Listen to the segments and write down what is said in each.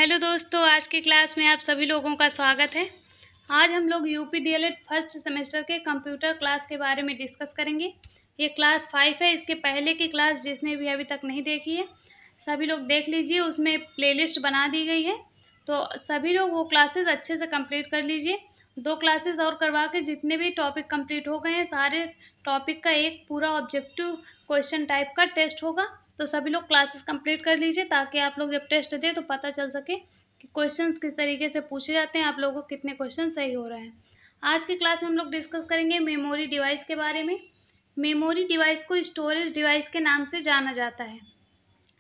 Hello दोस्तों, आज की क्लास में आप सभी लोगों का स्वागत है। आज हम लोग यूपी डीएलएड फर्स्ट सेमेस्टर के कंप्यूटर क्लास के बारे में डिस्कस करेंगे। ये क्लास 5 है। इसके पहले की क्लास जिसने भी अभी तक नहीं देखी है सभी लोग देख लीजिए, उसमें प्लेलिस्ट बना दी गई है, तो सभी लोग वो क्लासेस अच्छे से कंप्लीट कर लीजिए। 2 क्लासेस और करवा के जितने भी टॉपिक कंप्लीट हो गए हैं सारे टॉपिक का एक पूरा ऑब्जेक्टिव क्वेश्चन टाइप का टेस्ट होगा, तो सभी लोग क्लासेस कंप्लीट कर लीजिए ताकि आप लोग जब टेस्ट दें तो पता चल सके कि क्वेश्चंस किस तरीके से पूछे जाते हैं, आप लोगों को कितने क्वेश्चन सही हो रहे हैं। आज की क्लास में हम लोग डिस्कस करेंगे मेमोरी डिवाइस के बारे में। मेमोरी डिवाइस को स्टोरेज डिवाइस के नाम से जाना जाता है।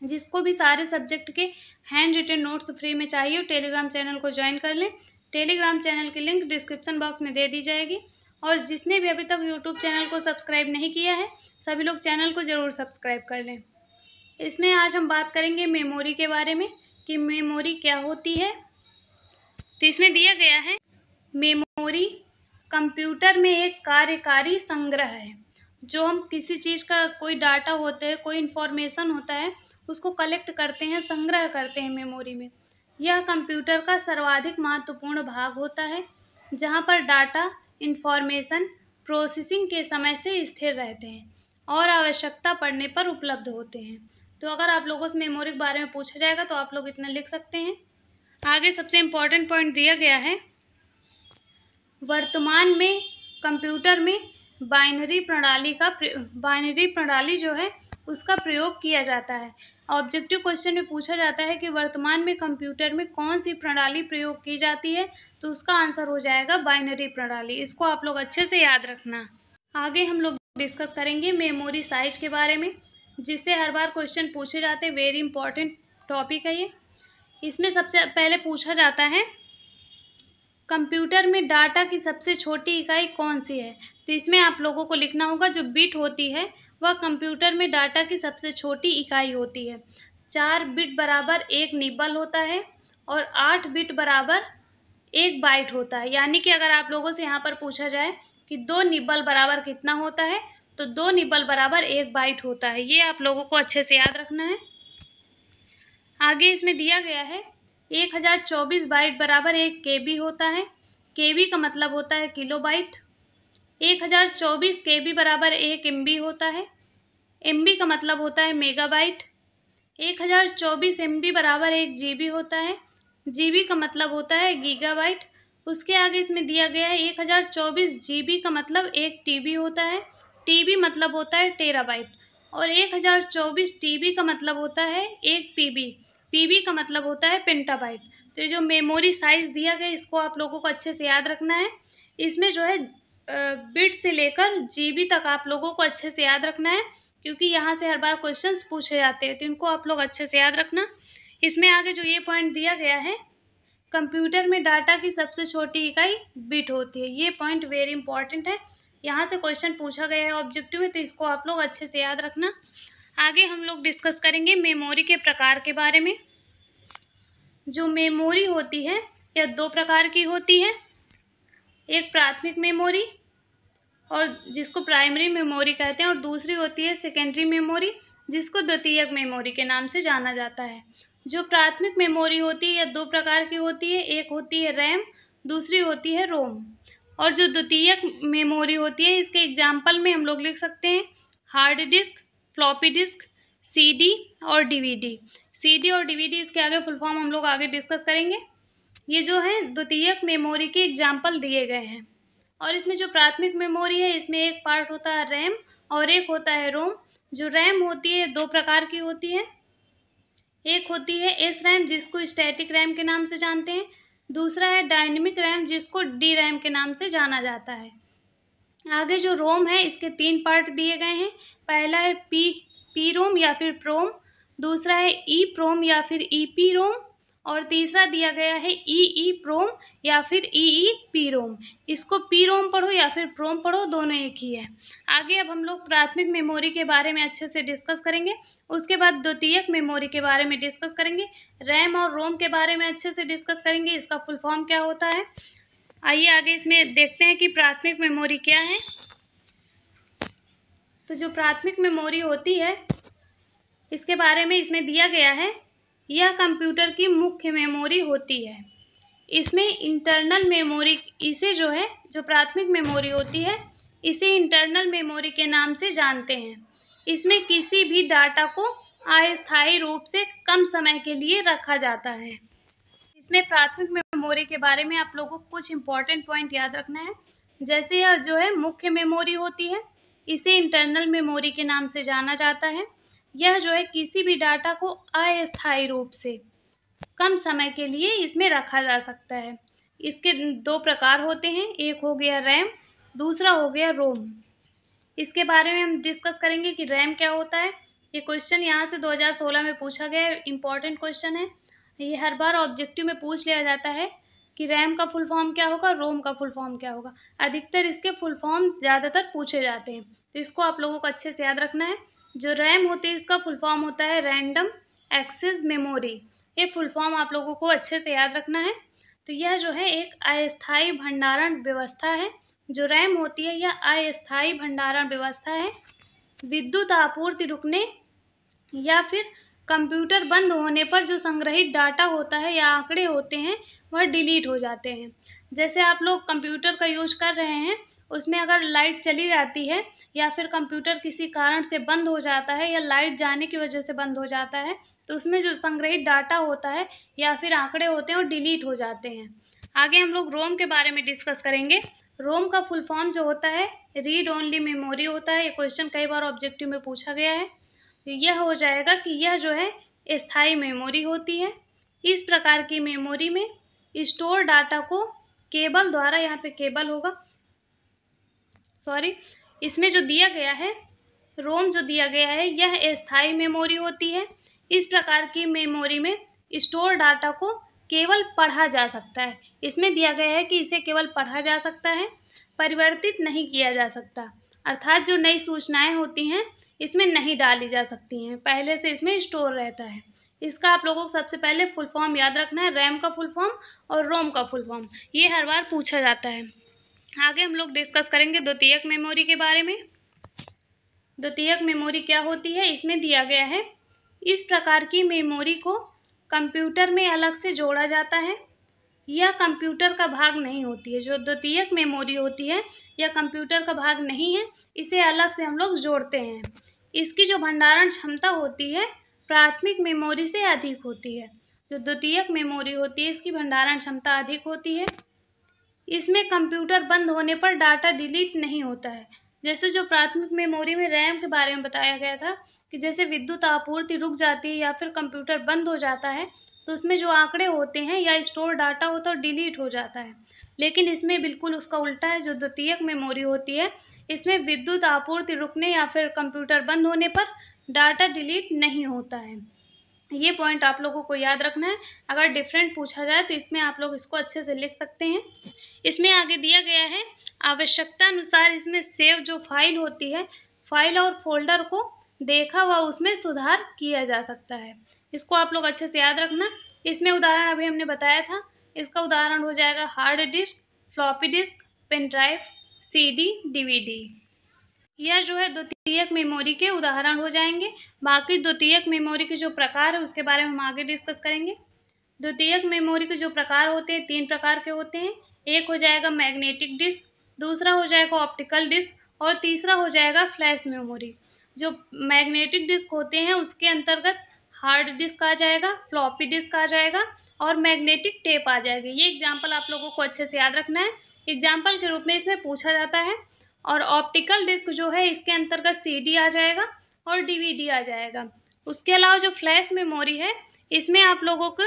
जिसको भी सारे सब्जेक्ट के हैंड रिटन नोट्स फ्री में चाहिए वो टेलीग्राम चैनल को ज्वाइन कर लें। टेलीग्राम चैनल की लिंक डिस्क्रिप्शन बॉक्स में दे दी जाएगी। और जिसने भी अभी तक यूट्यूब चैनल को सब्सक्राइब नहीं किया है सभी लोग चैनल को ज़रूर सब्सक्राइब कर लें। इसमें आज हम बात करेंगे मेमोरी के बारे में कि मेमोरी क्या होती है। तो इसमें दिया गया है मेमोरी कंप्यूटर में एक कार्यकारी संग्रह है। जो हम किसी चीज़ का कोई डाटा होता है, कोई इन्फॉर्मेशन होता है, उसको कलेक्ट करते हैं, संग्रह करते हैं मेमोरी में। यह कंप्यूटर का सर्वाधिक महत्वपूर्ण भाग होता है जहाँ पर डाटा इन्फॉर्मेशन प्रोसेसिंग के समय से स्थिर रहते हैं और आवश्यकता पड़ने पर उपलब्ध होते हैं। तो अगर आप लोगों से मेमोरी के बारे में पूछा जाएगा तो आप लोग इतना लिख सकते हैं। आगे सबसे इम्पोर्टेंट पॉइंट दिया गया है, वर्तमान में कंप्यूटर में बाइनरी प्रणाली जो है उसका प्रयोग किया जाता है। ऑब्जेक्टिव क्वेश्चन में पूछा जाता है कि वर्तमान में कंप्यूटर में कौन सी प्रणाली प्रयोग की जाती है, तो उसका आंसर हो जाएगा बाइनरी प्रणाली। इसको आप लोग अच्छे से याद रखना। आगे हम लोग डिस्कस करेंगे मेमोरी साइज के बारे में, जिससे हर बार क्वेश्चन पूछे जाते हैं। वेरी इंपॉर्टेंट टॉपिक है ये। इसमें सबसे पहले पूछा जाता है कंप्यूटर में डाटा की सबसे छोटी इकाई कौन सी है। तो इसमें आप लोगों को लिखना होगा जो बिट होती है वह कंप्यूटर में डाटा की सबसे छोटी इकाई होती है। 4 बिट बराबर 1 निबल होता है और 8 बिट बराबर 1 बाइट होता है। यानी कि अगर आप लोगों से यहाँ पर पूछा जाए कि 2 निबल बराबर कितना होता है, तो 2 निबल बराबर 1 बाइट होता है। ये आप लोगों को अच्छे से याद रखना है। आगे इसमें दिया गया है 1024 बाइट बराबर 1 केबी होता है। केबी का मतलब होता है किलोबाइट। 1024 केबी बराबर 1 एमबी होता है। एमबी का मतलब होता है मेगाबाइट। 1024 एमबी बराबर 1 जीबी होता है। जीबी का मतलब होता है गीगाबाइट। उसके आगे इसमें दिया गया है 1024 जीबी का मतलब 1 टीबी होता है। टीबी मतलब होता है टेराबाइट। और 1024 टीबी का मतलब होता है 1 पीबी। पीबी का मतलब होता है पेंटाबाइट। तो ये जो मेमोरी साइज दिया गया इसको आप लोगों को अच्छे से याद रखना है। इसमें जो है बिट से लेकर जीबी तक आप लोगों को अच्छे से याद रखना है, क्योंकि यहाँ से हर बार क्वेश्चंस पूछे जाते हैं, तो इनको आप लोग अच्छे से याद रखना। इसमें आगे जो ये पॉइंट दिया गया है, कंप्यूटर में डाटा की सबसे छोटी इकाई बिट होती है। ये पॉइंट वेरी इंपॉर्टेंट है, यहाँ से क्वेश्चन पूछा गया है ऑब्जेक्टिव में, तो इसको आप लोग अच्छे से याद रखना। आगे हम लोग डिस्कस करेंगे मेमोरी के प्रकार के बारे में। जो मेमोरी होती है यह 2 प्रकार की होती है। एक प्राथमिक मेमोरी और जिसको प्राइमरी मेमोरी कहते हैं, और दूसरी होती है सेकेंडरी मेमोरी जिसको द्वितीयक मेमोरी के नाम से जाना जाता है। जो प्राथमिक मेमोरी होती है यह 2 प्रकार की होती है। एक होती है रैम, दूसरी होती है रोम। और जो द्वितीयक मेमोरी होती है इसके एग्जाम्पल में हम लोग लिख सकते हैं hard disk, floppy disc, CD और डीवीडी। सीडी और डीवीडी इसके आगे फुल फॉर्म हम लोग आगे डिस्कस करेंगे। ये जो है द्वितीयक मेमोरी के एग्जाम्पल दिए गए हैं। और इसमें जो प्राथमिक मेमोरी है इसमें एक पार्ट होता है रैम और एक होता है रोम। जो रैम होती है 2 प्रकार की होती है। एक होती है एस रैम जिसको स्टैटिक रैम के नाम से जानते हैं। दूसरा है डायनेमिक रैम जिसको डी रैम के नाम से जाना जाता है। आगे जो रोम है इसके 3 पार्ट दिए गए हैं। पहला है पी रोम या फिर प्रोम, दूसरा है ई प्रोम या फिर ई पी रोम, और तीसरा दिया गया है ई प्रोम या फिर ई पी रोम। इसको पी रोम पढ़ो या फिर प्रोम पढ़ो, दोनों एक ही है। आगे अब हम लोग प्राथमिक मेमोरी के बारे में अच्छे से डिस्कस करेंगे। उसके बाद द्वितीयक मेमोरी के बारे में डिस्कस करेंगे। रैम और रोम के बारे में अच्छे से डिस्कस करेंगे, इसका फुल फॉर्म क्या होता है। आइए आगे इसमें देखते हैं कि प्राथमिक मेमोरी क्या है। तो जो प्राथमिक मेमोरी होती है इसके बारे में इसमें दिया गया है यह कंप्यूटर की मुख्य मेमोरी होती है। इसमें इंटरनल मेमोरी, इसे जो है जो प्राथमिक मेमोरी होती है, इसे इंटरनल मेमोरी के नाम से जानते हैं। इसमें किसी भी डाटा को अस्थायी रूप से कम समय के लिए रखा जाता है। इसमें प्राथमिक मेमोरी के बारे में आप लोगों को कुछ इंपॉर्टेंट पॉइंट याद रखना है। जैसे यह जो है मुख्य मेमोरी होती है, इसे इंटरनल मेमोरी के नाम से जाना जाता है। यह जो है किसी भी डाटा को अस्थायी रूप से कम समय के लिए इसमें रखा जा सकता है। इसके दो प्रकार होते हैं, एक हो गया रैम, दूसरा हो गया रोम। इसके बारे में हम डिस्कस करेंगे कि रैम क्या होता है। ये क्वेश्चन यहाँ से 2016 में पूछा गया है, इम्पॉर्टेंट क्वेश्चन है। ये हर बार ऑब्जेक्टिव में पूछ लिया जाता है कि रैम का फुल फॉर्म क्या होगा, रोम का फुल फॉर्म क्या होगा। अधिकतर इसके फुल फॉर्म ज़्यादातर पूछे जाते हैं, तो इसको आप लोगों को अच्छे से याद रखना है। जो रैम होती है इसका फुल फॉर्म होता है रैंडम एक्सेस मेमोरी। ये फुल फॉर्म आप लोगों को अच्छे से याद रखना है। तो यह जो है एक अस्थायी भंडारण व्यवस्था है। जो रैम होती है यह अस्थायी भंडारण व्यवस्था है। विद्युत आपूर्ति रुकने या फिर कंप्यूटर बंद होने पर जो संग्रहित डाटा होता है या आंकड़े होते हैं वह डिलीट हो जाते हैं। जैसे आप लोग कंप्यूटर का यूज कर रहे हैं, उसमें अगर लाइट चली जाती है या फिर कंप्यूटर किसी कारण से बंद हो जाता है या लाइट जाने की वजह से बंद हो जाता है, तो उसमें जो संग्रहित डाटा होता है या फिर आंकड़े होते हैं वो डिलीट हो जाते हैं। आगे हम लोग रोम के बारे में डिस्कस करेंगे। रोम का फुल फॉर्म जो होता है रीड ओनली मेमोरी होता है। ये क्वेश्चन कई बार ऑब्जेक्टिव में पूछा गया है। तो यह हो जाएगा कि यह जो है स्थायी मेमोरी होती है। इस प्रकार की मेमोरी में स्टोर डाटा को केबल द्वारा, यहाँ पे केबल होगा, सॉरी, इसमें जो दिया गया है रोम जो दिया गया है यह स्थायी मेमोरी होती है। इस प्रकार की मेमोरी में स्टोर डाटा को केवल पढ़ा जा सकता है। इसमें दिया गया है कि इसे केवल पढ़ा जा सकता है, परिवर्तित नहीं किया जा सकता। अर्थात जो नई सूचनाएं होती हैं इसमें नहीं डाली जा सकती हैं, पहले से इसमें स्टोर रहता है। इसका आप लोगों को सबसे पहले फुल फॉर्म याद रखना है, रैम का फुल फॉर्म और रोम का फुल फॉर्म, ये हर बार पूछा जाता है। आगे हम लोग डिस्कस करेंगे द्वितीयक मेमोरी के बारे में। द्वितीयक मेमोरी क्या होती है, इसमें दिया गया है इस प्रकार की मेमोरी को कंप्यूटर में अलग से जोड़ा जाता है। यह कंप्यूटर का भाग नहीं होती है। जो द्वितीयक मेमोरी होती है यह कंप्यूटर का भाग नहीं है, इसे अलग से हम लोग जोड़ते हैं। इसकी जो भंडारण क्षमता होती है प्राथमिक मेमोरी से अधिक होती है। जो द्वितीयक मेमोरी होती है इसकी भंडारण क्षमता अधिक होती है। इसमें कंप्यूटर बंद होने पर डाटा डिलीट नहीं होता है। जैसे जो प्राथमिक मेमोरी में रैम के बारे में बताया गया था कि जैसे विद्युत आपूर्ति रुक जाती है या फिर कंप्यूटर बंद हो जाता है तो उसमें जो आंकड़े होते हैं या स्टोर डाटा होता है वो डिलीट हो जाता है। लेकिन इसमें बिल्कुल उसका उल्टा है। जो द्वितीयक मेमोरी होती है इसमें विद्युत आपूर्ति रुकने या फिर कंप्यूटर बंद होने पर डाटा डिलीट नहीं होता है। ये पॉइंट आप लोगों को याद रखना है। अगर डिफरेंट पूछा जाए तो इसमें आप लोग इसको अच्छे से लिख सकते हैं। इसमें आगे दिया गया है आवश्यकता अनुसार इसमें सेव जो फाइल होती है, फाइल और फोल्डर को देखा व उसमें सुधार किया जा सकता है। इसको आप लोग अच्छे से याद रखना। इसमें उदाहरण अभी हमने बताया था, इसका उदाहरण हो जाएगा hard disk, floppy disk, pen drive, CD, DVD। यह जो है द्वितीयक मेमोरी के उदाहरण हो जाएंगे। बाकी द्वितीयक मेमोरी के जो प्रकार है उसके बारे में हम आगे डिस्कस करेंगे। द्वितीयक मेमोरी के जो प्रकार होते हैं 3 प्रकार के होते हैं। एक हो जाएगा मैग्नेटिक डिस्क, दूसरा हो जाएगा ऑप्टिकल डिस्क और तीसरा हो जाएगा फ्लैश मेमोरी। जो मैग्नेटिक डिस्क होते हैं उसके अंतर्गत हार्ड डिस्क आ जाएगा, फ्लॉपी डिस्क आ जाएगा और मैग्नेटिक टेप आ जाएगा। ये एग्जाम्पल आप लोगों को अच्छे से याद रखना है, एग्जाम्पल के रूप में इसमें पूछा जाता है। और ऑप्टिकल डिस्क जो है इसके अंतर्गत CD आ जाएगा और DVD आ जाएगा। उसके अलावा जो फ्लैश मेमोरी है इसमें आप लोगों को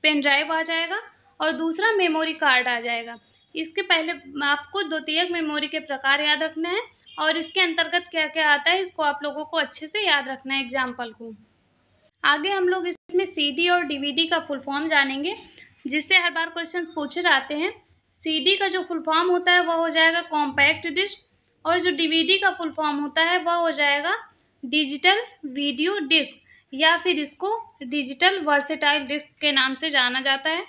पेन ड्राइव आ जाएगा और दूसरा मेमोरी कार्ड आ जाएगा। इसके पहले आपको द्वितीयक मेमोरी के प्रकार याद रखना है और इसके अंतर्गत क्या क्या आता है इसको आप लोगों को अच्छे से याद रखना है एग्जाम्पल को। आगे हम लोग इसमें CD और DVD का फुल फॉर्म जानेंगे, जिससे हर बार क्वेश्चन पूछे जाते हैं। CD का जो फुल फॉर्म होता है वह हो जाएगा कॉम्पैक्ट डिस्क और जो DVD का फुल फॉर्म होता है वह हो जाएगा डिजिटल वीडियो डिस्क या फिर इसको डिजिटल वर्सेटाइल डिस्क के नाम से जाना जाता है।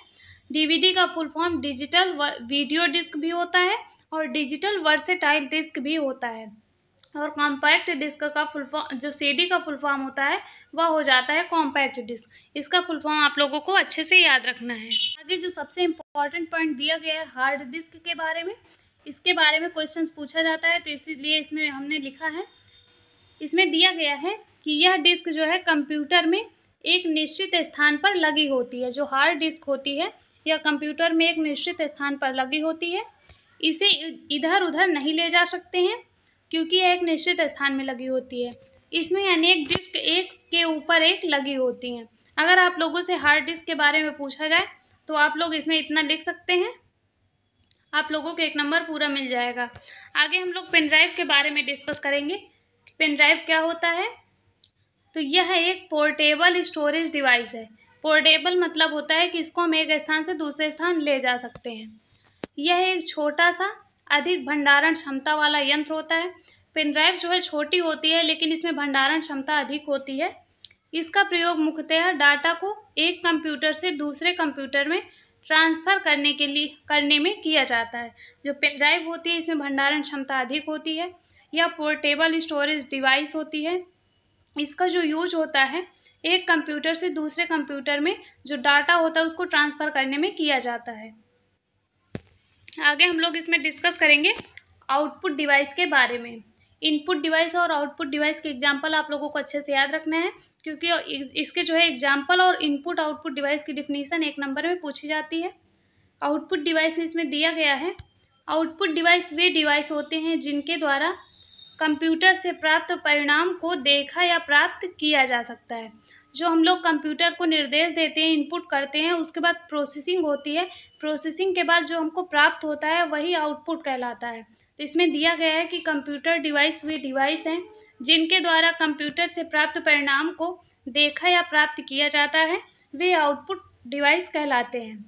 DVD का full form digital video disc भी होता है और डिजिटल वर्सेटाइल डिस्क भी होता है। और कॉम्पैक्ट डिस्क का फुल फॉर्म, जो सीडी का फुल फॉर्म होता है वह हो जाता है कॉम्पैक्ट डिस्क। इसका फुल फॉर्म आप लोगों को अच्छे से याद रखना है। आगे जो सबसे इम्पोर्टेंट पॉइंट दिया गया है हार्ड डिस्क के बारे में, इसके बारे में क्वेश्चंस पूछा जाता है, तो इसीलिए इसमें हमने लिखा है। इसमें दिया गया है कि यह डिस्क जो है कंप्यूटर में एक निश्चित स्थान पर लगी होती है। जो हार्ड डिस्क होती है यह कंप्यूटर में एक निश्चित स्थान पर लगी होती है। इसे इधर उधर नहीं ले जा सकते हैं क्योंकि यह एक निश्चित स्थान में लगी होती है। इसमें अनेक डिस्क एक के ऊपर एक लगी होती हैं। अगर आप लोगों से हार्ड डिस्क के बारे में पूछा जाए तो आप लोग इसमें इतना लिख सकते हैं, आप लोगों को 1 नंबर पूरा मिल जाएगा। आगे हम लोग पेन ड्राइव के बारे में डिस्कस करेंगे। पेन ड्राइव क्या होता है? तो यह एक पोर्टेबल स्टोरेज डिवाइस है। पोर्टेबल मतलब होता है कि इसको हम एक स्थान से दूसरे स्थान ले जा सकते हैं। यह एक छोटा सा अधिक भंडारण क्षमता वाला यंत्र होता है। पेन ड्राइव जो है छोटी होती है लेकिन इसमें भंडारण क्षमता अधिक होती है। इसका प्रयोग मुख्यतः डाटा को एक कंप्यूटर से दूसरे कंप्यूटर में ट्रांसफ़र करने में किया जाता है। जो पेन ड्राइव होती है इसमें भंडारण क्षमता अधिक होती है। यह पोर्टेबल स्टोरेज डिवाइस होती है। इसका जो यूज होता है एक कंप्यूटर से दूसरे कंप्यूटर में जो डाटा होता है उसको ट्रांसफ़र करने में किया जाता है। आगे हम लोग इसमें डिस्कस करेंगे आउटपुट डिवाइस के बारे में। इनपुट डिवाइस और आउटपुट डिवाइस के एग्जांपल आप लोगों को अच्छे से याद रखना है क्योंकि इसके जो है एग्जांपल और इनपुट आउटपुट डिवाइस की डिफिनीशन 1 नंबर में पूछी जाती है। आउटपुट डिवाइस इसमें दिया गया है। आउटपुट डिवाइस वे डिवाइस होते हैं जिनके द्वारा कंप्यूटर से प्राप्त परिणाम को देखा या प्राप्त किया जा सकता है। जो हम लोग कंप्यूटर को निर्देश देते हैं, इनपुट करते हैं, उसके बाद प्रोसेसिंग होती है। प्रोसेसिंग के बाद जो हमको प्राप्त होता है वही आउटपुट कहलाता है। तो इसमें दिया गया है कि कंप्यूटर डिवाइस वे डिवाइस हैं जिनके द्वारा कंप्यूटर से प्राप्त परिणाम को देखा या प्राप्त किया जाता है, वे आउटपुट डिवाइस कहलाते हैं।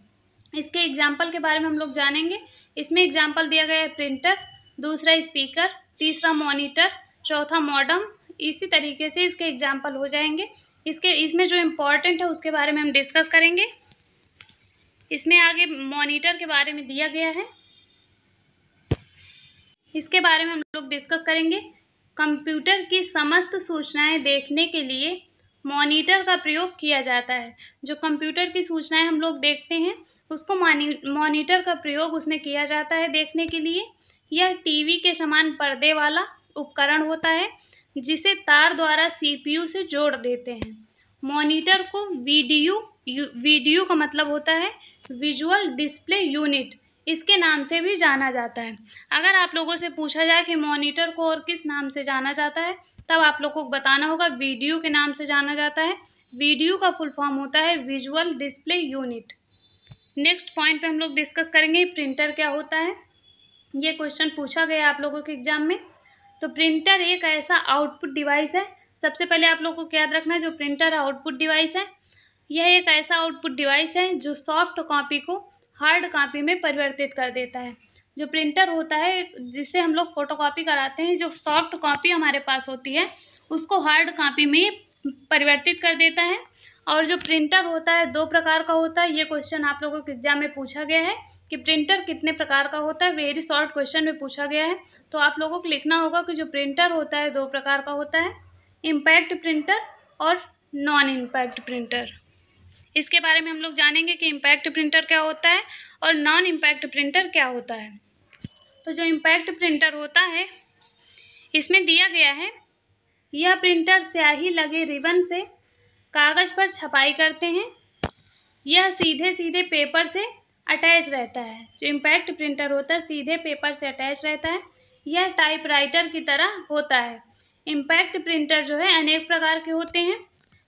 इसके एग्जाम्पल के बारे में हम लोग जानेंगे। इसमें एग्जाम्पल दिया गया है प्रिंटर, दूसरा स्पीकर, तीसरा मॉनिटर, चौथा मॉडेम। इसी तरीके से इसके एग्जाम्पल हो जाएंगे। इसमें जो इम्पोर्टेंट है उसके बारे में हम डिस्कस करेंगे। इसमें आगे मॉनिटर के बारे में दिया गया है, इसके बारे में हम लोग डिस्कस करेंगे। कंप्यूटर की समस्त सूचनाएं देखने के लिए मॉनिटर का प्रयोग किया जाता है। जो कंप्यूटर की सूचनाएं हम लोग देखते हैं उसको मॉनिटर का प्रयोग उसमें किया जाता है देखने के लिए। यह टीवी के समान पर्दे वाला उपकरण होता है जिसे तार द्वारा सीपीयू से जोड़ देते हैं। मॉनिटर को वीडियो का मतलब होता है विजुअल डिस्प्ले यूनिट, इसके नाम से भी जाना जाता है। अगर आप लोगों से पूछा जाए कि मॉनिटर को और किस नाम से जाना जाता है तब आप लोगों को बताना होगा वीडियो के नाम से जाना जाता है। वीडियो का फुल फॉर्म होता है visual display unit. Next point पे हम लोग डिस्कस करेंगे प्रिंटर क्या होता है। ये क्वेश्चन पूछा गया आप लोगों के एग्जाम में। तो प्रिंटर एक ऐसा आउटपुट डिवाइस है। सबसे पहले आप लोगों को याद रखना है जो प्रिंटर आउटपुट डिवाइस है, यह एक ऐसा आउटपुट डिवाइस है जो सॉफ्ट कॉपी को हार्ड कॉपी में परिवर्तित कर देता है। जो प्रिंटर होता है जिससे हम लोग फोटोकॉपी कराते हैं, जो सॉफ्ट कॉपी हमारे पास होती है उसको हार्ड कॉपी में परिवर्तित कर देता है। और जो प्रिंटर होता है 2 प्रकार का होता है। ये क्वेश्चन आप लोगों के एग्जाम में पूछा गया है कि प्रिंटर कितने प्रकार का होता है, वेरी शॉर्ट क्वेश्चन में पूछा गया है। तो आप लोगों को लिखना होगा कि जो प्रिंटर होता है 2 प्रकार का होता है, इम्पैक्ट प्रिंटर और नॉन इम्पैक्ट प्रिंटर। इसके बारे में हम लोग जानेंगे कि इम्पैक्ट प्रिंटर क्या होता है और नॉन इम्पैक्ट प्रिंटर क्या होता है। तो जो इम्पैक्ट प्रिंटर होता है इसमें दिया गया है, यह प्रिंटर स्याही लगे रिबन से कागज़ पर छपाई करते हैं। यह सीधे सीधे पेपर से अटैच रहता है। जो इम्पैक्ट प्रिंटर होता है सीधे पेपर से अटैच रहता है। यह टाइपराइटर की तरह होता है। इम्पैक्ट प्रिंटर जो है अनेक प्रकार के होते हैं।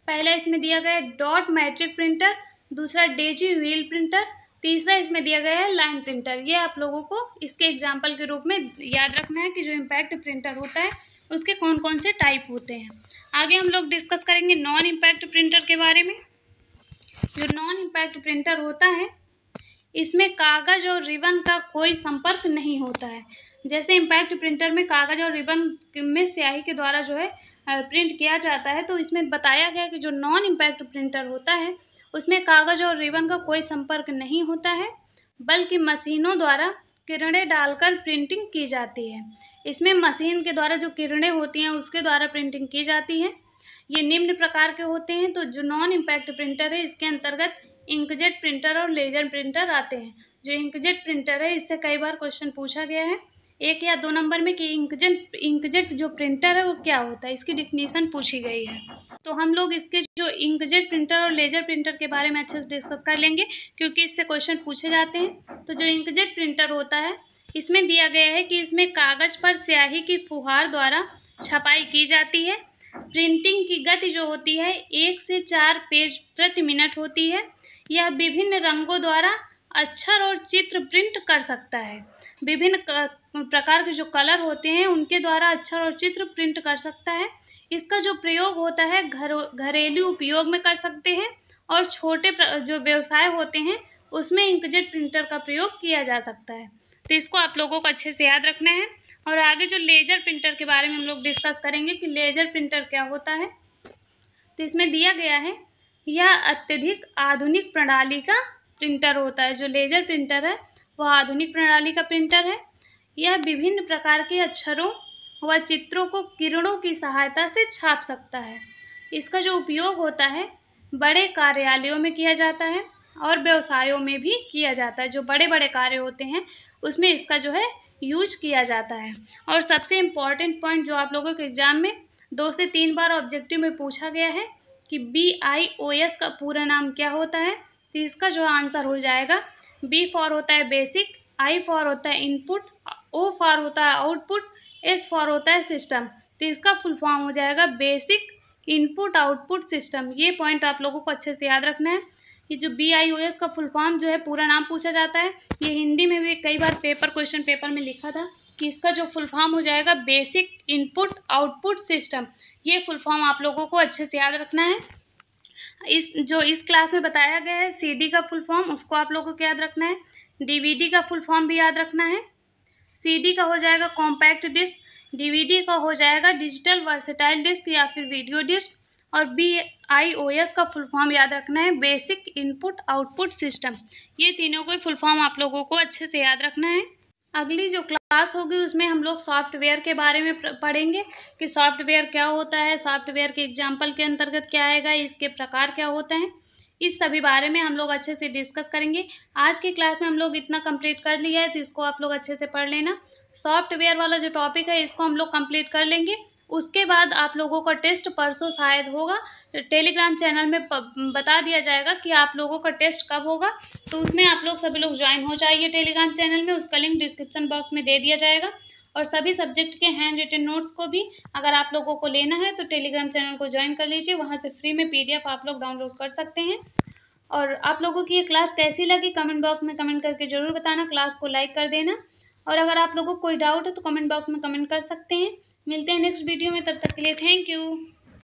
पहला इसमें दिया गया है डॉट मैट्रिक प्रिंटर, दूसरा डेजी व्हील प्रिंटर, तीसरा इसमें दिया गया है लाइन प्रिंटर। ये आप लोगों को इसके एग्जाम्पल के रूप में याद रखना है कि जो इम्पैक्ट प्रिंटर होता है उसके कौन कौन से टाइप होते हैं। आगे हम लोग डिस्कस करेंगे नॉन इम्पैक्ट प्रिंटर के बारे में। जो नॉन इम्पैक्ट प्रिंटर होता है इसमें कागज़ और रिबन का कोई संपर्क नहीं होता है। जैसे इम्पैक्ट प्रिंटर में कागज़ और रिबन में स्याही के द्वारा जो है प्रिंट किया जाता है, तो इसमें बताया गया कि जो नॉन इम्पैक्ट प्रिंटर होता है उसमें कागज़ और रिबन का कोई संपर्क नहीं होता है, बल्कि मशीनों द्वारा किरणें डालकर प्रिंटिंग की जाती है। इसमें मशीन के द्वारा जो किरणें होती हैं उसके द्वारा प्रिंटिंग की जाती है। ये निम्न प्रकार के होते हैं। तो जो नॉन इम्पैक्ट प्रिंटर है इसके अंतर्गत इंकजेट प्रिंटर और लेजर प्रिंटर आते हैं। जो इंकजेट प्रिंटर है इससे कई बार क्वेश्चन पूछा गया है 1 या 2 नंबर में कि इंकजेट जो प्रिंटर है वो क्या होता है, इसकी डिफिनीशन पूछी गई है। तो हम लोग इसके जो इंकजेट प्रिंटर और लेजर प्रिंटर के बारे में अच्छे से डिस्कस कर लेंगे क्योंकि इससे क्वेश्चन पूछे जाते हैं। तो जो इंकजेट प्रिंटर होता है इसमें दिया गया है कि इसमें कागज़ पर स्याही की फुहार द्वारा छपाई की जाती है। प्रिंटिंग की गति जो होती है 1 से 4 पेज प्रति मिनट होती है। यह विभिन्न रंगों द्वारा अक्षर और चित्र प्रिंट कर सकता है। विभिन्न प्रकार के जो कलर होते हैं उनके द्वारा अक्षर और चित्र प्रिंट कर सकता है। इसका जो प्रयोग होता है घरेलू उपयोग में कर सकते हैं और छोटे जो व्यवसाय होते हैं उसमें इंकजेट प्रिंटर का प्रयोग किया जा सकता है। तो इसको आप लोगों को अच्छे से याद रखना है। और आगे जो लेजर प्रिंटर के बारे में हम लोग डिस्कस करेंगे कि लेजर प्रिंटर क्या होता है। तो इसमें दिया गया है यह अत्यधिक आधुनिक प्रणाली का प्रिंटर होता है। जो लेजर प्रिंटर है वह आधुनिक प्रणाली का प्रिंटर है। यह विभिन्न प्रकार के अक्षरों व चित्रों को किरणों की सहायता से छाप सकता है। इसका जो उपयोग होता है बड़े कार्यालयों में किया जाता है और व्यवसायों में भी किया जाता है। जो बड़े बड़े कार्य होते हैं उसमें इसका जो है यूज किया जाता है। और सबसे इम्पॉर्टेंट पॉइंट जो आप लोगों के एग्जाम में 2 से 3 बार ऑब्जेक्टिव में पूछा गया है कि BIOS का पूरा नाम क्या होता है। तो इसका जो आंसर हो जाएगा B फॉर होता है बेसिक, I फॉर होता है इनपुट, O फॉर होता है आउटपुट, S फॉर होता है सिस्टम। तो इसका फुल फॉर्म हो जाएगा बेसिक इनपुट आउटपुट सिस्टम। ये पॉइंट आप लोगों को अच्छे से याद रखना है। ये जो BIOS का फुल फॉर्म जो है पूरा नाम पूछा जाता है। ये हिंदी में भी कई बार क्वेश्चन पेपर में लिखा था कि इसका जो फुल फॉर्म हो जाएगा बेसिक इनपुट आउटपुट सिस्टम। ये फुल फॉर्म आप लोगों को अच्छे से याद रखना है। इस क्लास में बताया गया है CD का फुल फॉर्म उसको आप लोगों को याद रखना है। DVD का फुल फॉर्म भी याद रखना है। CD का हो जाएगा कॉम्पैक्ट डिस्क, DVD का हो जाएगा डिजिटल वर्सेटाइल डिस्क या फिर वीडियो डिस्क। और BIOS का फुल फॉर्म याद रखना है बेसिक इनपुट आउटपुट सिस्टम। ये तीनों को फुल फॉर्म आप लोगों को अच्छे से याद रखना है। अगली जो क्लास होगी उसमें हम लोग सॉफ्टवेयर के बारे में पढ़ेंगे कि सॉफ्टवेयर क्या होता है, सॉफ्टवेयर के एग्जाम्पल के अंतर्गत क्या आएगा, इसके प्रकार क्या होते हैं, इस सभी बारे में हम लोग अच्छे से डिस्कस करेंगे। आज की क्लास में हम लोग इतना कंप्लीट कर लिया है तो इसको आप लोग अच्छे से पढ़ लेना। सॉफ्टवेयर वाला जो टॉपिक है इसको हम लोग कंप्लीट कर लेंगे। उसके बाद आप लोगों का टेस्ट परसों शायद होगा। टेलीग्राम चैनल में बता दिया जाएगा कि आप लोगों का टेस्ट कब होगा। तो उसमें आप लोग सभी लोग ज्वाइन हो जाइए टेलीग्राम चैनल में। उसका लिंक डिस्क्रिप्शन बॉक्स में दे दिया जाएगा। और सभी सब्जेक्ट के हैंड रिटन नोट्स को भी अगर आप लोगों को लेना है तो टेलीग्राम चैनल को ज्वाइन कर लीजिए। वहाँ से फ्री में PDF आप लोग डाउनलोड कर सकते हैं। और आप लोगों की ये क्लास कैसी लगी कमेंट बॉक्स में कमेंट करके ज़रूर बताना। क्लास को लाइक कर देना। और अगर आप लोगों को कोई डाउट है तो कमेंट बॉक्स में कमेंट कर सकते हैं। मिलते हैं नेक्स्ट वीडियो में, तब तक के लिए थैंक यू।